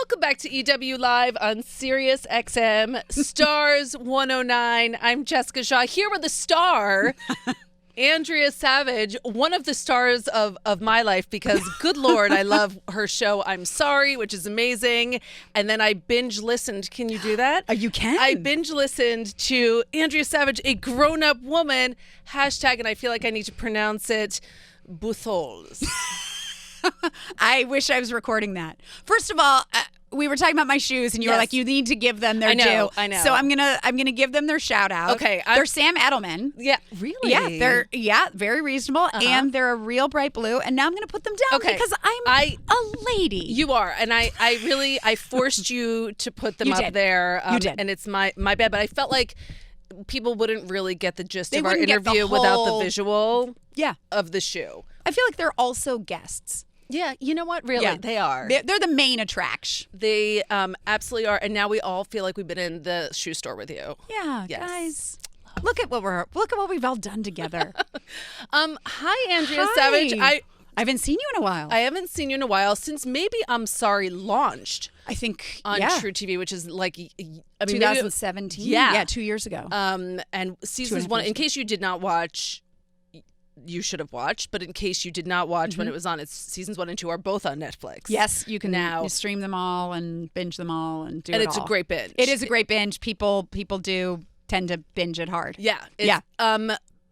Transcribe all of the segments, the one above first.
Welcome back to EW Live on Sirius XM, Stars 109. I'm Jessica Shaw, here with the star, Andrea Savage, one of the stars of my life, because good Lord, I love her show I'm Sorry, which is amazing. And then I binge listened. Can you do that? You can. I binge listened to Andrea Savage, a grown-up woman, hashtag, and I feel like I need to pronounce it, Buthols. I wish I was recording that. First of all, we were talking about my shoes, and you were like, "You need to give them their due." I know. So I'm gonna give them their shout out. Okay, they're Sam Edelman. Yeah, really? Yeah, they're very reasonable, and they're a real bright blue. And now I'm gonna put them down because I'm a lady. You are, and I forced you to put them up there. You did, and it's my bad. But I felt like people wouldn't really get the gist of our interview without the visual of the shoe. I feel like they're also guests. Yeah, you know what? Really, they are. They're the main attraction. They absolutely are, and now we all feel like we've been in the shoe store with you. Yeah, yes. Guys, look at what we've all done together. Hi, Andrea Savage. I haven't seen you in a while. I haven't seen you in a while since maybe I'm Sorry launched. I think on True TV, which is like 2017. Yeah, 2 years ago. And seasons one. In case you did not watch. You should have watched, but in case you did not watch when it was on, it's seasons 1 and 2 are both on Netflix. Yes, you can now stream them all and binge them all and do it all. And it's a great binge. It is a great binge. People do tend to binge it hard. Yeah.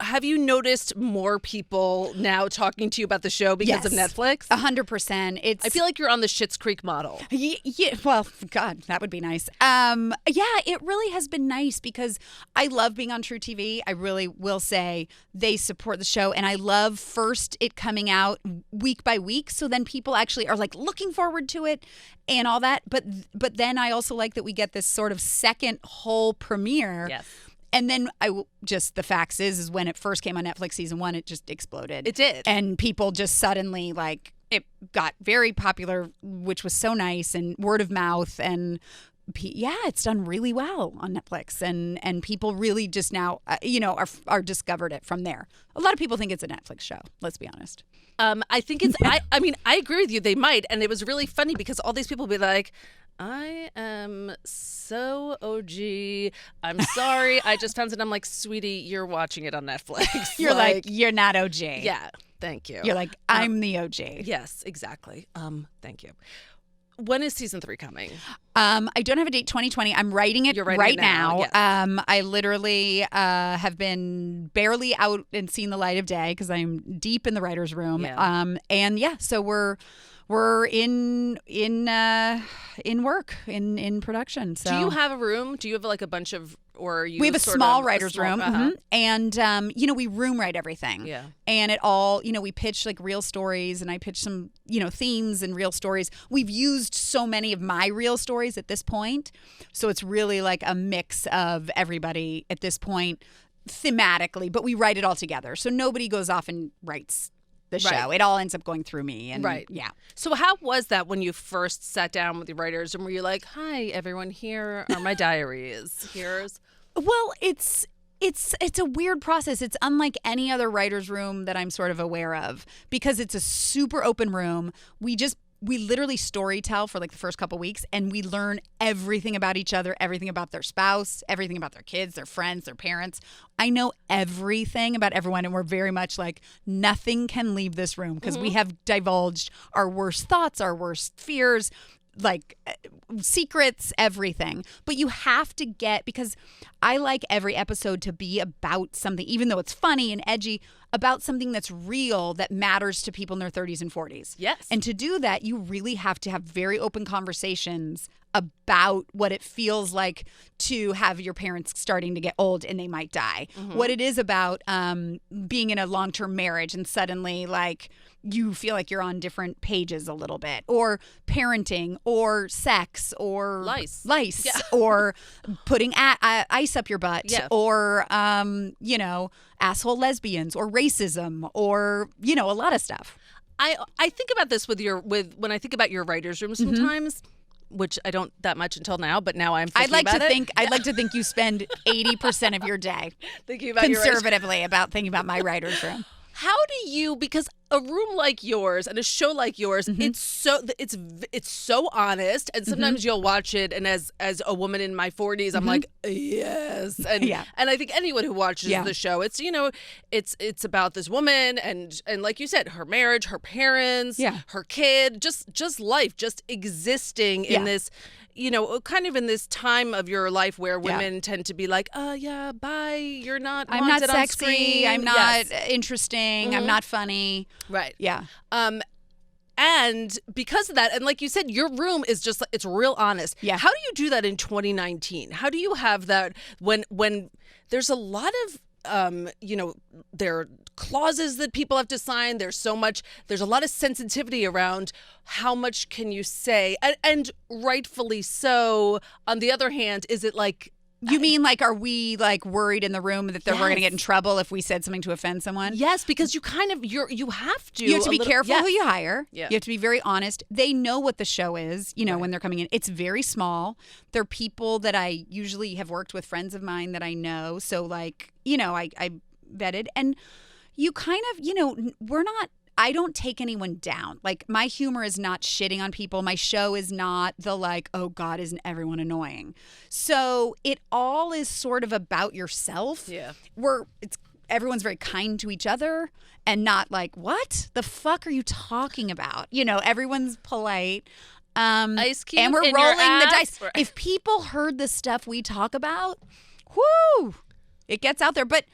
Have you noticed more people now talking to you about the show because of Netflix? 100%. I feel like you're on the Schitt's Creek model. Yeah, well, God, that would be nice. It really has been nice because I love being on True TV. I really will say they support the show, and I love first it coming out week by week, so then people actually are like looking forward to it and all that. But then I also like that we get this sort of second whole premiere. Yes. And then the facts is when it first came on Netflix season 1, it just exploded. It did. And people just suddenly it got very popular, which was so nice, and word of mouth. And it's done really well on Netflix. And people really just now, are discovered it from there. A lot of people think it's a Netflix show. Let's be honest. I think it's, I mean, I agree with you. They might. And it was really funny because all these people would be like, I am so OG. I'm sorry. I just found it. I'm like, sweetie, you're watching it on Netflix. You're like, you're not OG. Yeah. Thank you. You're like, I'm the OG. Yes, exactly. Thank you. When is season 3 coming? I don't have a date. 2020. I'm writing it right now. Yes. I literally have been barely out and seen the light of day because I'm deep in the writer's room. Yeah. So we're in work in production. So do you have a room? Do you have like a bunch of, or are you? We have a small writer's room, and we room write everything. Yeah, and it all we pitch like real stories, and I pitch some themes and real stories. We've used so many of my real stories at this point, so it's really like a mix of everybody at this point thematically, but we write it all together, so nobody goes off and writes the show. Right. It all ends up going through me. And yeah. So how was that when you first sat down with the writers and were you like, hi, everyone, here are my diaries. Well, it's a weird process. It's unlike any other writer's room that I'm sort of aware of because it's a super open room. We literally story tell for like the first couple weeks, and we learn everything about each other, everything about their spouse, everything about their kids, their friends, their parents. I know everything about everyone, and we're very much like nothing can leave this room because we have divulged our worst thoughts, our worst fears, like secrets, everything. But you have to because I like every episode to be about something, even though it's funny and edgy, about something that's real that matters to people in their 30s and 40s. Yes. And to do that, you really have to have very open conversations about what it feels like to have your parents starting to get old and they might die. What it is about being in a long-term marriage and suddenly like you feel like you're on different pages a little bit, or parenting, or sex, or lice, or putting ice up your butt, or asshole lesbians, or racism, or a lot of stuff. I think about this when I think about your writer's room sometimes. Which I don't that much until now, but now I'm thinking about it. I'd like to think you spend 80% of your day thinking about conservatively about thinking about my writer's room. How do you, because a room like yours and a show like yours, it's so honest, and sometimes you'll watch it, and as a woman in my 40s, I'm like, yes, and and I think anyone who watches the show, it's it's about this woman and like you said, her marriage, her parents, her kid, just life, just existing in this. Kind of in this time of your life where women tend to be like, bye, you're not I'm not wanted on sexy, screen. I'm not interesting, I'm not funny. Right. Yeah. And because of that, and like you said, your room is just, it's real honest. Yeah. How do you do that in 2019? How do you have that when there's a lot of, there are clauses that people have to sign. There's a lot of sensitivity around how much can you say, and rightfully so. On the other hand, is it like, you mean like, are we like worried in the room that we're going to get in trouble if we said something to offend someone? Yes, because you kind of, you have to. You have to be careful who you hire. Yeah. You have to be very honest. They know what the show is, when they're coming in. It's very small. They're people that I usually have worked with, friends of mine that I know. So like, I vetted. And you kind of, I don't take anyone down. Like, my humor is not shitting on people. My show is not the like, oh God, isn't everyone annoying? So it all is sort of about yourself. Yeah. Everyone's very kind to each other and not like, what the fuck are you talking about? Everyone's polite. Ice cube and we're in rolling your the ass. dice. If people heard the stuff we talk about, whoo, it gets out there. But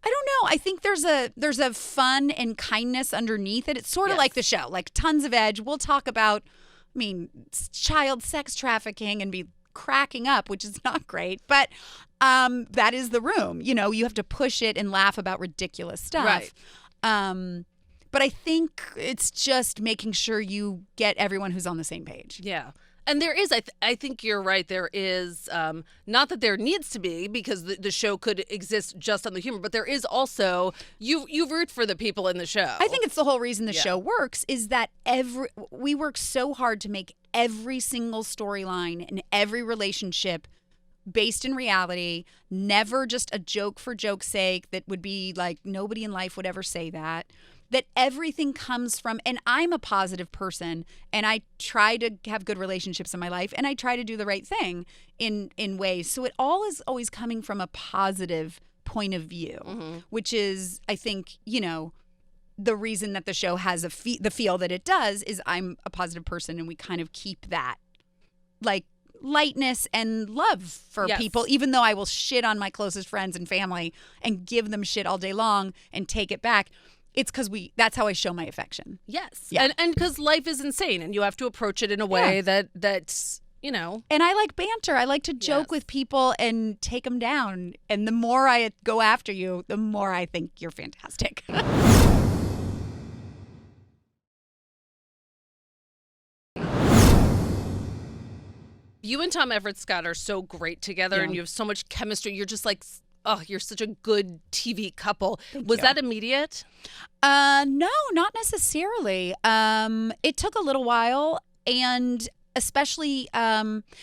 I don't know. I think there's a fun and kindness underneath it. It's sort of like the show, like tons of edge. We'll talk about, child sex trafficking and be cracking up, which is not great. But that is the room. You have to push it and laugh about ridiculous stuff. Right. But I think it's just making sure you get everyone who's on the same page. Yeah. And there is, I think you're right, there is, not that there needs to be, because the show could exist just on the humor, but there is also, you root for the people in the show. I think it's the whole reason the show works is that we work so hard to make every single storyline and every relationship based in reality, never just a joke for joke's sake that would be like, nobody in life would ever say that everything comes from, and I'm a positive person, and I try to have good relationships in my life, and I try to do the right thing in ways. So it all is always coming from a positive point of view, which is, I think, the reason that the show has the feel that it does is I'm a positive person, and we kind of keep that like lightness and love for people, even though I will shit on my closest friends and family and give them shit all day long and take it back. It's because that's how I show my affection. Yes. Yeah. And because life is insane, and you have to approach it in a way that's, And I like banter. I like to joke with people and take them down. And the more I go after you, the more I think you're fantastic. You and Tom Everett Scott are so great together, and you have so much chemistry. You're just like, oh, you're such a good TV couple. Was that immediate? No, not necessarily. It took a little while, and especially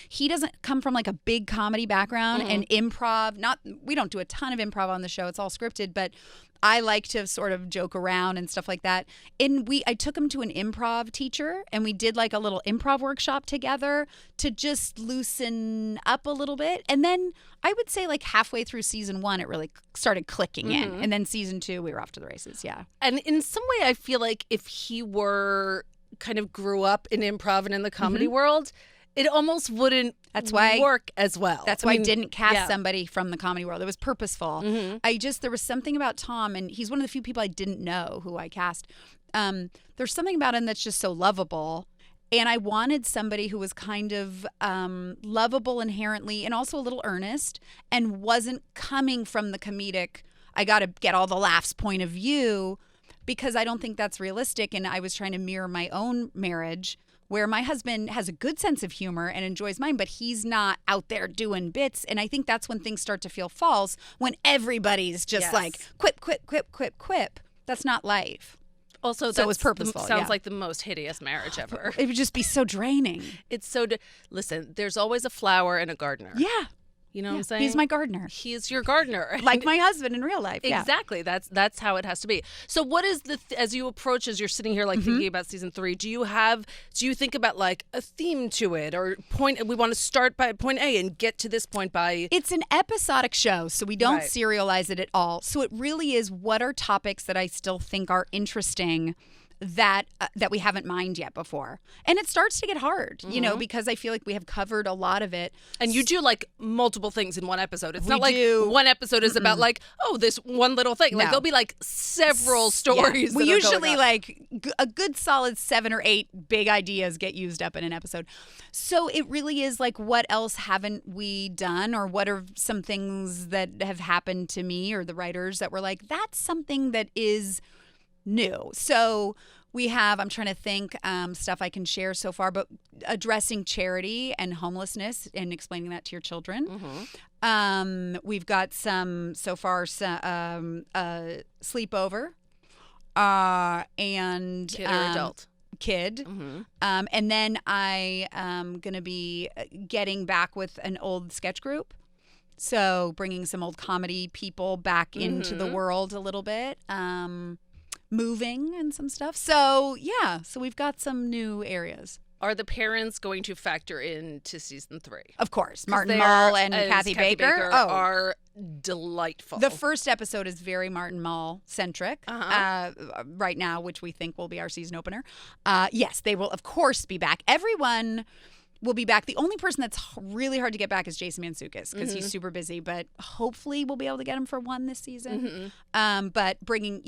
he doesn't come from like a big comedy background and improv. We don't do a ton of improv on the show. It's all scripted, but I like to sort of joke around and stuff like that. And I took him to an improv teacher, and we did like a little improv workshop together to just loosen up a little bit. And then I would say like halfway through season 1, it really started clicking in. And then season 2, we were off to the races. Yeah. And in some way, I feel like if he were kind of grew up in improv and in the comedy world, it almost wouldn't work as well. That's why I didn't cast somebody from the comedy world. It was purposeful. There was something about Tom, and he's one of the few people I didn't know who I cast. There's something about him that's just so lovable. And I wanted somebody who was kind of lovable inherently and also a little earnest and wasn't coming from the comedic, I got to get all the laughs point of view, because I don't think that's realistic. And I was trying to mirror my own marriage, where my husband has a good sense of humor and enjoys mine, but he's not out there doing bits. And I think that's when things start to feel false, when everybody's just like quip, quip, quip, quip, quip. That's not life. Also, so it was purposeful. Sounds like the most hideous marriage ever. It would just be so draining. It's so... Listen, there's always a flower and a gardener. Yeah. You know what I'm saying? He's my gardener. He's your gardener. Like my husband in real life. Exactly. That's how it has to be. So what is as you approach, as you're sitting here like thinking about season 3, do you think about like a theme to it, or we want to start by point A and get to this point by... It's an episodic show, so we don't serialize it at all. So it really is, what are topics that I still think are interesting that we haven't mined yet before. And it starts to get hard, you know, because I feel like we have covered a lot of it. And you do like multiple things in one episode. It's not like one episode is about like, oh, this one little thing. Like there'll be like several stories. We usually like a good solid 7 or 8 big ideas get used up in an episode. So it really is like, what else haven't we done, or what are some things that have happened to me or the writers that were like, that's something that is new. So we have, I'm trying to think, stuff I can share so far, but addressing charity and homelessness and explaining that to your children. We've got some, so far, sleepover and... Kid or adult? Kid. And then I am going to be getting back with an old sketch group. So bringing some old comedy people back into the world a little bit. Moving and some stuff. So, yeah. So we've got some new areas. Are the parents going to factor into season 3? Of course. Martin Mull and Kathy Baker are delightful. The first episode is very Martin Mull centric right now, which we think will be our season opener. Yes, they will, of course, be back. Everyone will be back. The only person that's really hard to get back is Jason Mantzoukas, because he's super busy, but hopefully we'll be able to get him for one this season. But bringing,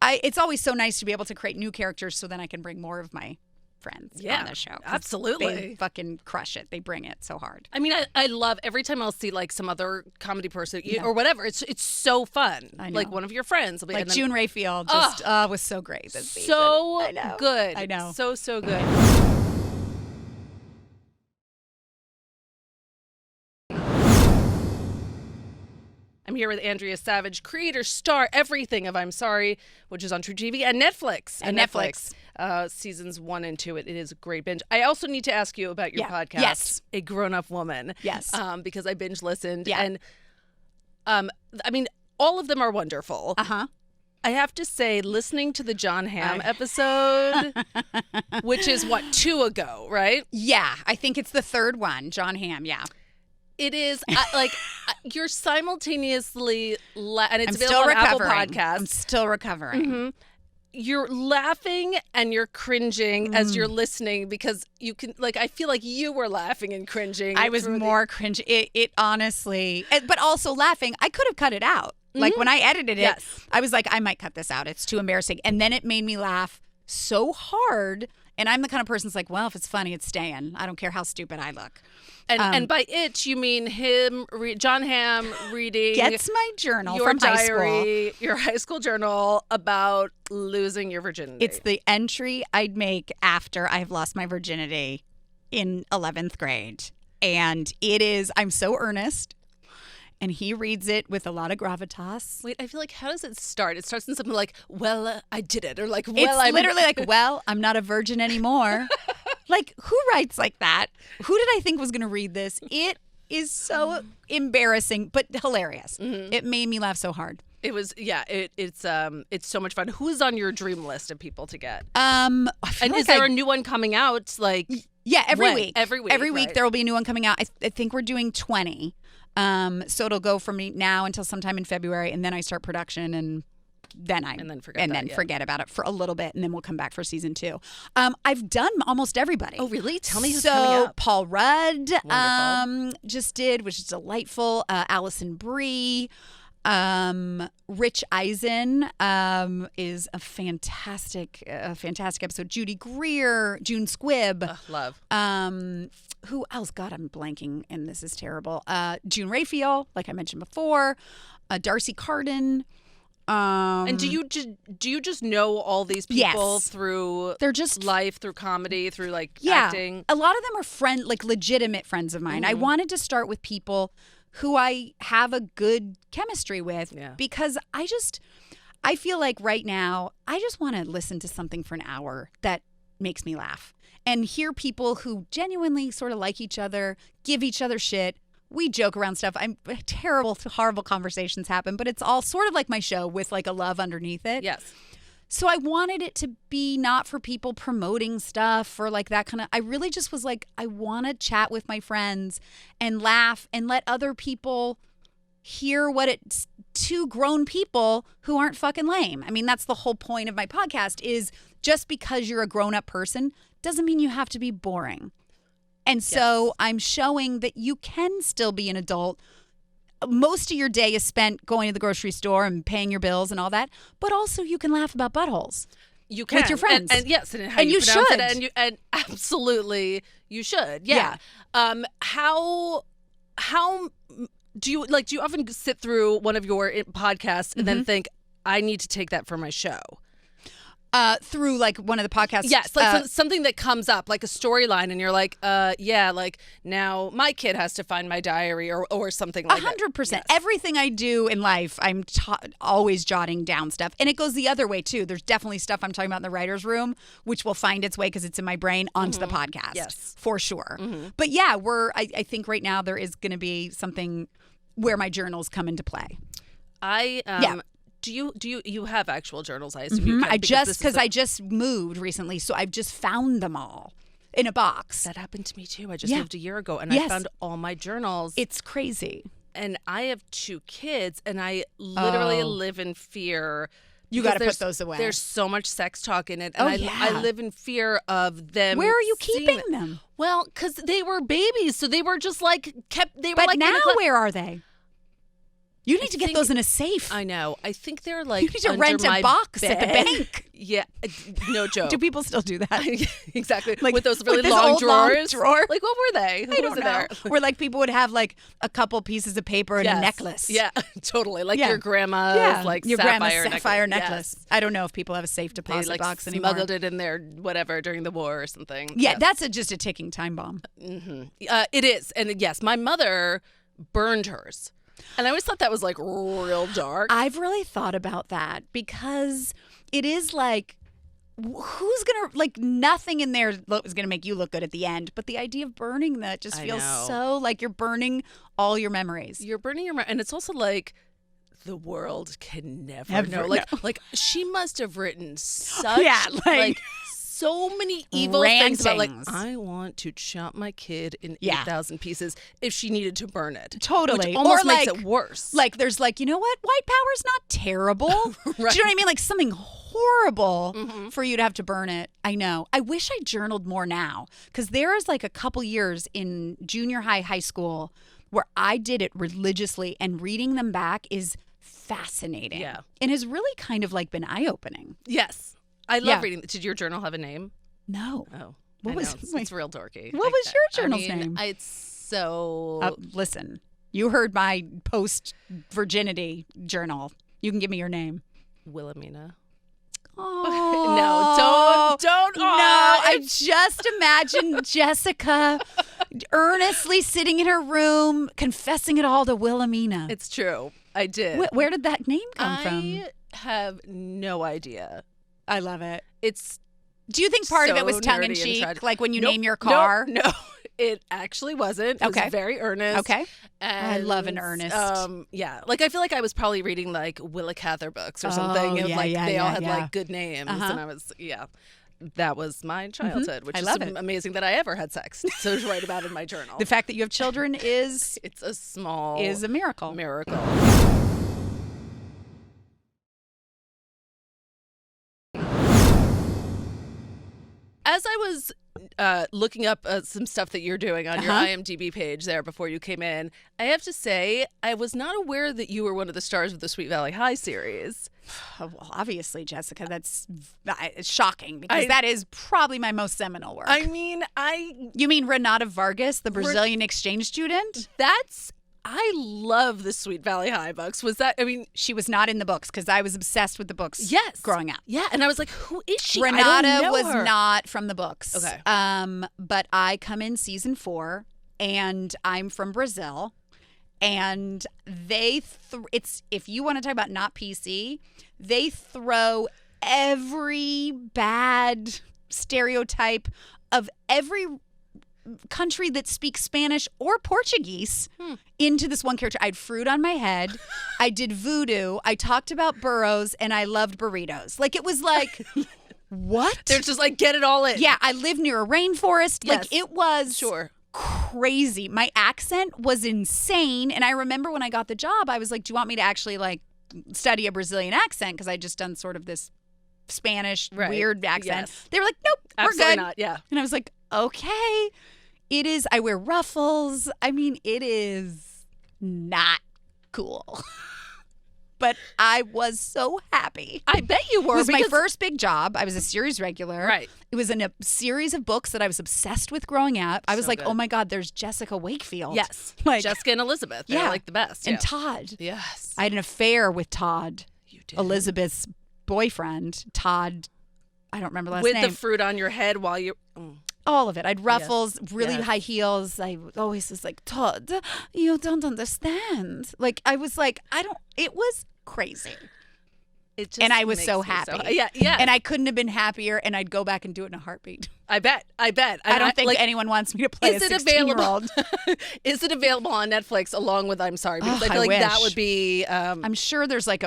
it's always so nice to be able to create new characters, so then I can bring more of my friends on the show. Absolutely. They fucking crush it. They bring it so hard. I mean, I love every time I'll see like some other comedy person or whatever. It's so fun. I know. Like one of your friends will be like June Raphael just was so great this season. So good. I know. So good. I'm here with Andrea Savage, creator, star, everything of I'm Sorry, which is on True TV and Netflix. Seasons 1 and 2. It is a great binge. I also need to ask you about your podcast, Yes. A Grown-Up Woman. Yes. Because I binge listened. Yeah. And I mean, all of them are wonderful. I have to say, listening to the John Hamm episode, which is 2 ago, right? Yeah, I think it's the third one, John Hamm, yeah. It is you're simultaneously and it's I'm available still on recovering. Apple Podcasts. I'm still recovering. You're laughing and you're cringing as you're listening, because you can, like, I feel like you were laughing and cringing. I was more cringe. It honestly, but also laughing. I could have cut it out. Like when I edited it, I was like, I might cut this out. It's too embarrassing. And then it made me laugh so hard. And I'm the kind of person that's like, well, if it's funny, it's staying. I don't care how stupid I look. And by it, you mean him, John Hamm reading Gets my journal your from high diary, school. your high school journal about losing your virginity. It's the entry I'd make after I've lost my virginity in 11th grade. And it is, I'm so earnest. And he reads it with a lot of gravitas. Wait, I feel like, how does it start? It starts in something like, well, I did it. Or like, well, it's literally like, well, I'm not a virgin anymore. Like, who writes like that? Who did I think was going to read this? It is so embarrassing, but hilarious. It made me laugh so hard. It was, it's so much fun. Who's on your dream list of people to get? And is there a new one coming out? Like, yeah, every week. Every week there will be a new one coming out. I think we're doing 20. So it'll go from now until sometime in February, and then I start production, and then forget about it for a little bit, and then we'll come back for season 2. I've done almost everybody. Oh, really? Tell me who's coming up. Paul Rudd Wonderful. just did, which is delightful. Allison Brie. Rich Eisen is a fantastic episode. Judy Greer, June Squibb. Love. Who else? God, I'm blanking, and this is terrible. June Raphael, like I mentioned before. Darcy Carden. And do you just know all these people through they're just life, through comedy, through like acting? A lot of them are legitimate friends of mine. I wanted to start with people who I have a good chemistry with because I feel like right now I just want to listen to something for an hour that makes me laugh. And hear people who genuinely sort of like each other, give each other shit. We joke around stuff. Terrible, horrible conversations happen, but it's all sort of like my show with like a love underneath it. Yes. So I wanted it to be not for people promoting stuff or like that kind of, I really just was like, I want to chat with my friends and laugh and let other people hear what it's two grown people who aren't fucking lame. I mean, that's the whole point of my podcast is just because you're a grown-up person doesn't mean you have to be boring. And so I'm showing that you can still be an adult. Most of your day is spent going to the grocery store and paying your bills and all that, but also you can laugh about buttholes. You can with your friends, and yes, and how you should, it, and absolutely you should. Yeah. How do you like? Do you often sit through one of your podcasts and then think, I need to take that for my show? Through like one of the podcasts. Yes, like something that comes up, like a storyline, and you're like, yeah, like now my kid has to find my diary or something like that. 100%. Yes. Everything I do in life, I'm always jotting down stuff. And it goes the other way too. There's definitely stuff I'm talking about in the writer's room, which will find its way because it's in my brain onto the podcast. Yes. For sure. But yeah, I think right now there is going to be something where my journals come into play. Do you have actual journals? I assume you can. I just moved recently, so I've just found them all in a box. That happened to me too. I just moved a year ago, and I found all my journals. It's crazy. And I have 2 kids, and I literally live in fear. You got to put those away. There's so much sex talk in it, and I live in fear of them. Where are you keeping them? Well, because they were babies, so they were just like kept. They were but like. But now, where are they? You need to get those in a safe. I know. I think they're like. You need to rent a box bed. at the bank. Yeah, no joke. Do people still do that? Exactly. Like with those really with long old drawers. Drawer? Like what were they? I don't know. There? Where like people would have like a couple pieces of paper and a necklace. Yeah, totally. Like your grandma's like your sapphire grandma's sapphire necklace. Yes. I don't know if people have a safe deposit box anymore. Smuggled it in there, whatever, during the war or something. Yeah, that's just a ticking time bomb. It is, and yes, my mother burned hers. And I always thought that was like real dark. I've really thought about that because it is like, who's going to, like, nothing in there is going to make you look good at the end. But the idea of burning that just feels so like you're burning all your memories. You're burning your, and it's also like, the world can never know. Like she must have written such, like so many evil things about like, I want to chop my kid in 8,000 pieces if she needed to burn it. Totally. Which almost or makes like, it worse. Like there's like, you know what? White power's not terrible. Right. Do you know what I mean? Like something horrible for you to have to burn it. I know. I wish I journaled more now because there is like a couple years in junior high school where I did it religiously and reading them back is fascinating. Yeah. And has really kind of like been eye-opening. Yes. I love reading. Did your journal have a name? No. Oh. What was it's real dorky. What was your journal's name? It's so listen, you heard my post-virginity journal. You can give me your name. Wilhelmina. Oh. No, don't. No, I just imagine Jessica earnestly sitting in her room, confessing it all to Wilhelmina. It's true. I did. Where did that name come from? I have no idea. I love it. Do you think part of it was tongue in cheek, like when you name your car? No, it actually wasn't. It was very earnest. Okay. And, I love an earnest. Yeah. Like I feel like I was probably reading like Willa Cather books or something. And they all had like good names. And I was, that was my childhood, which is amazing that I ever had sex. So to write about in my journal. The fact that you have children is a miracle. As I was looking up some stuff that you're doing on your IMDb page there before you came in, I have to say I was not aware that you were one of the stars of the Sweet Valley High series. Well, obviously, Jessica, that's shocking because that is probably my most seminal work. I mean, You mean Renata Vargas, the Brazilian exchange student? I love the Sweet Valley High books. Was that, she was not in the books because I was obsessed with the books growing up. Yeah, and I was like, who is she? Renata was not from the books. Okay. But I come in season 4 and I'm from Brazil and if you want to talk about not PC, they throw every bad stereotype of every country that speaks Spanish or Portuguese into this one character. I had fruit on my head. I did voodoo. I talked about burros, and I loved burritos. Like, it was like, what? They're just like, get it all in. Yeah, I live near a rainforest. Yes. Like, it was crazy. My accent was insane. And I remember when I got the job, I was like, do you want me to actually like study a Brazilian accent? Because I just done sort of this Spanish weird accent. Yes. They were like, nope, Absolutely we're good. not. Yeah. And I was like, okay. It is, I wear ruffles. I mean, it is not cool. But I was so happy. I bet you were. It was my first big job. I was a series regular. Right. It was in a series of books that I was obsessed with growing up. I was So like, good. oh my God, there's Jessica Wakefield. Yes. Like, Jessica and Elizabeth. They're like the best. And Todd. Yes. I had an affair with Todd. You did. Elizabeth's boyfriend. Todd, I don't remember the last With name. the fruit on your head while you... All of it. I had ruffles, really Yes. high heels. I always was like, Todd, you don't understand. Like, I was like, it was crazy. It just And I was makes so me happy. Yeah. And I couldn't have been happier, and I'd go back and do it in a heartbeat. I bet. I don't think anyone wants me to play a 16-year-old. Is it available on Netflix along with I'm Sorry? Because I feel like that wish. would be... I'm sure there's like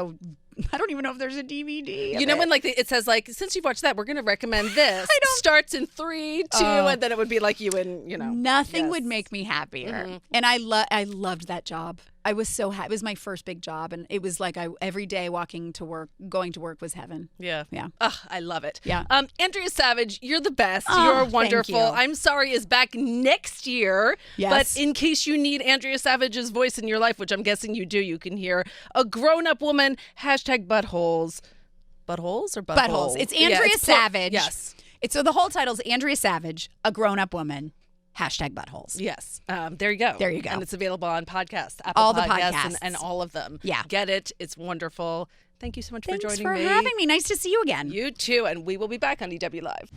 I don't even know if there's a DVD. You know when like it says like, since you've watched that, we're going to recommend this. Starts in 3, 2, and then it would be like you and, you know. Nothing would make me happier. And I loved that job. I was so happy. It was my first big job, and it was like every day going to work was heaven. Yeah. Yeah. Oh, I love it. Yeah. Andrea Savage, you're the best. Oh, You're thank wonderful. you. I'm Sorry is back next year. Yes. But in case you need Andrea Savage's voice in your life, which I'm guessing you do, you can hear a grown-up woman, #buttholes. Buttholes or buttholes? Buttholes. It's Andrea Savage. Yes. So the whole title is Andrea Savage, a grown-up woman, #buttholes. Yes. There you go. There you go. And it's available on podcast, Apple All the Podcasts, podcasts. and all of them. Yeah. Get it. It's wonderful. Thank you so much Thanks for joining for me. having me. Nice to see you again. You too. And we will be back on EW Live.